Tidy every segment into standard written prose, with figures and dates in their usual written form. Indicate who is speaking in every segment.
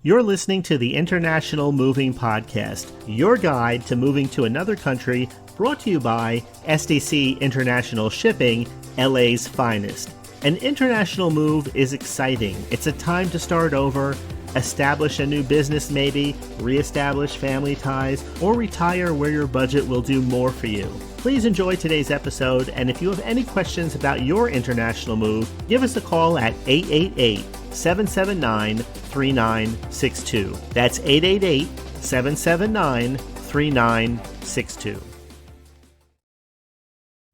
Speaker 1: You're listening to the International Moving Podcast, your guide to moving to another country, brought to you by SDC International Shipping, LA's finest. An international move is exciting. It's a time to start over, establish a new business maybe, reestablish family ties, or retire where your budget will do more for you. Please enjoy today's episode, and if you have any questions about your international move, give us a call at 888-779-3962. That's 888-779-3962.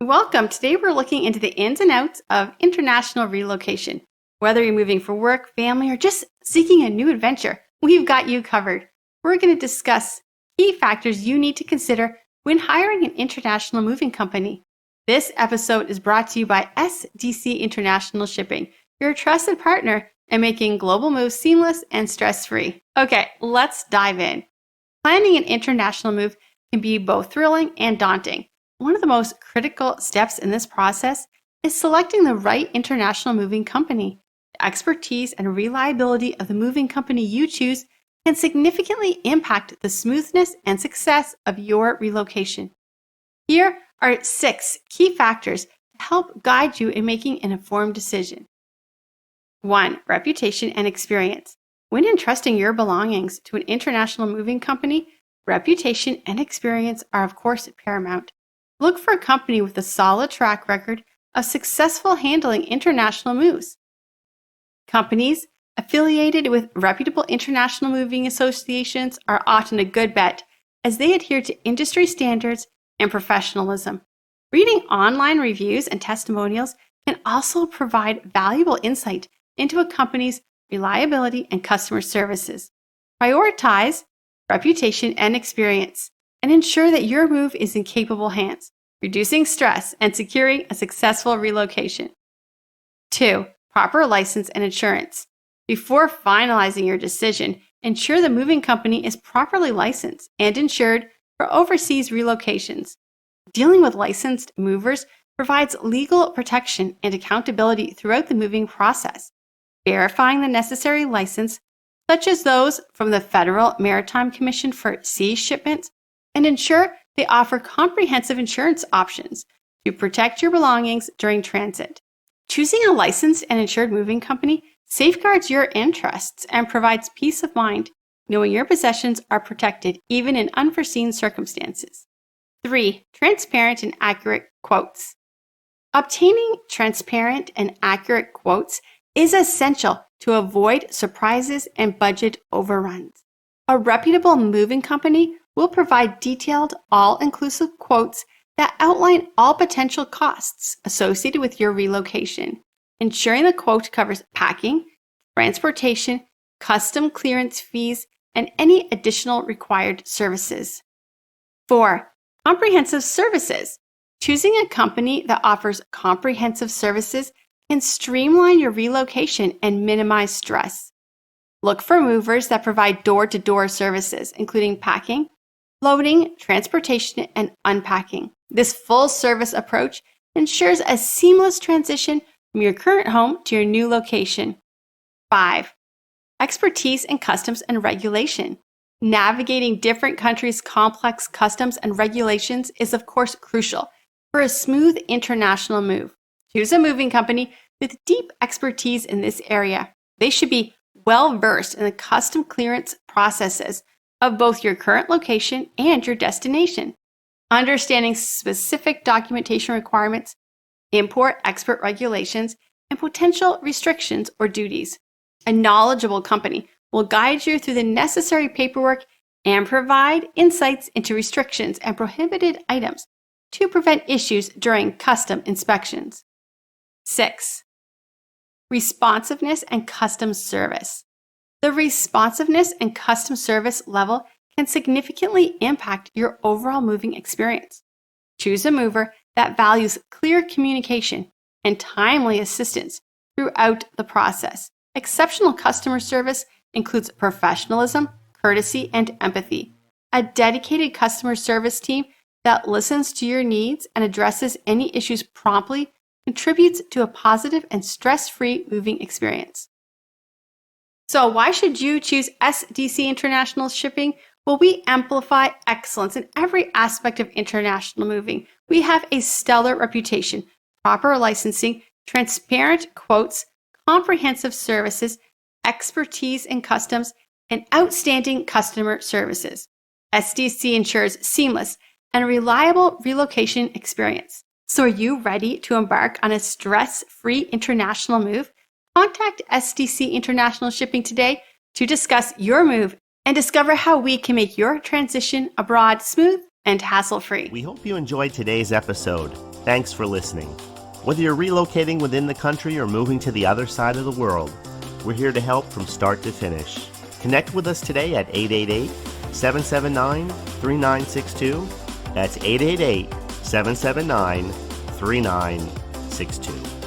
Speaker 2: Welcome. Today we're looking into the ins and outs of international relocation. Whether you're moving for work, family, or just seeking a new adventure, we've got you covered. We're going to discuss key factors you need to consider when hiring an international moving company. This episode is brought to you by SDC International Shipping, your trusted partner in making global moves seamless and stress-free. Okay, let's dive in. Planning an international move can be both thrilling and daunting. One of the most critical steps in this process is selecting the right international moving company. The expertise and reliability of the moving company you choose can significantly impact the smoothness and success of your relocation. Here are 6 key factors to help guide you in making an informed decision. 1. Reputation and experience. When entrusting your belongings to an international moving company, reputation and experience are of course paramount. Look for a company with a solid track record of successful handling international moves. Companies affiliated with reputable international moving associations are often a good bet, as they adhere to industry standards and professionalism. Reading online reviews and testimonials can also provide valuable insight into a company's reliability and customer services. Prioritize reputation and experience, and ensure that your move is in capable hands, reducing stress and securing a successful relocation. 2. Proper license and insurance. Before finalizing your decision, ensure the moving company is properly licensed and insured for overseas relocations. Dealing with licensed movers provides legal protection and accountability throughout the moving process. Verifying the necessary license, such as those from the Federal Maritime Commission for sea shipments, and ensure they offer comprehensive insurance options to protect your belongings during transit. Choosing a licensed and insured moving company safeguards your interests and provides peace of mind, knowing your possessions are protected even in unforeseen circumstances. 3. Transparent and accurate quotes. Obtaining transparent and accurate quotes is essential to avoid surprises and budget overruns. A reputable moving company will provide detailed, all-inclusive quotes that outline all potential costs associated with your relocation, ensuring the quote covers packing, transportation, custom clearance fees, and any additional required services. 4. Comprehensive services. Choosing a company that offers comprehensive services can streamline your relocation and minimize stress. Look for movers that provide door-to-door services, including packing, loading, transportation, and unpacking. This full-service approach ensures a seamless transition from your current home to your new location. 5. Expertise in customs and regulation. Navigating different countries' complex customs and regulations is, of course, crucial for a smooth international move. Choose a moving company with deep expertise in this area. They should be well-versed in the custom clearance processes of both your current location and your destination. Understanding specific documentation requirements, import-export regulations, and potential restrictions or duties. A knowledgeable company will guide you through the necessary paperwork and provide insights into restrictions and prohibited items to prevent issues during custom inspections. 6. Responsiveness and custom service. The responsiveness and custom service level can significantly impact your overall moving experience. Choose a mover that values clear communication and timely assistance throughout the process. Exceptional customer service includes professionalism, courtesy, and empathy. A dedicated customer service team that listens to your needs and addresses any issues promptly contributes to a positive and stress-free moving experience. So why should you choose SDC International Shipping? Well, we amplify excellence in every aspect of international moving. We have a stellar reputation, proper licensing, transparent quotes, comprehensive services, expertise in customs, and outstanding customer services. SDC ensures seamless and reliable relocation experience. So are you ready to embark on a stress-free international move? Contact SDC International Shipping today to discuss your move and discover how we can make your transition abroad smooth and hassle-free.
Speaker 1: We hope you enjoyed today's episode. Thanks for listening. Whether you're relocating within the country or moving to the other side of the world, we're here to help from start to finish. Connect with us today at 888-779-3962. That's 888-779-3962.